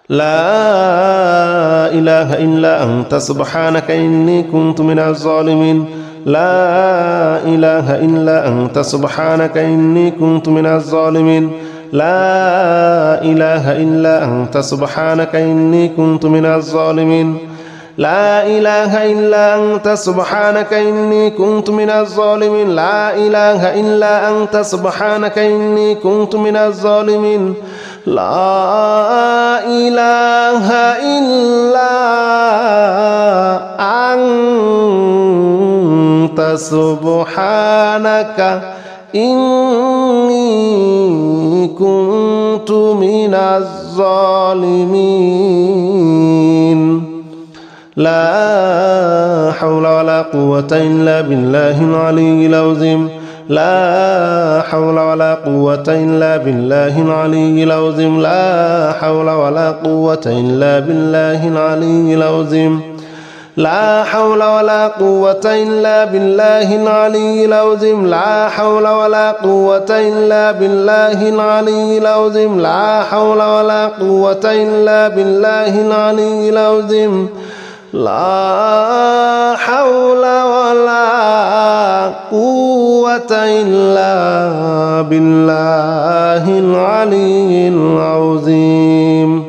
لا إله إلا أنت سبحانك إني كنت من الظالمين لا إله إلا أنت سبحانك إني كنت من الظالمين لا إله إلا أنت سبحانك إني كنت من الظالمين لا إله إلا أنت سبحانك إني كنت من الظالمين لا إله إلا أنت سبحانك إني كنت من الظالمين لا إله إلا أنت سبحانك إني كنت من الظالمين لا حول ولا قوة إلا بالله العلي العظيم لا حول ولا قوة إلا بالله العلي العظيم لا حول ولا قوة إلا بالله العلي العظيم لا حول ولا قوة إلا بالله العلي العظيم لا حول ولا قوة إلا بالله العلي العظيم لا حول ولا قوة إلا بالله العلي العظيم لا حول ولا قوة إلا بالله العلي العظيم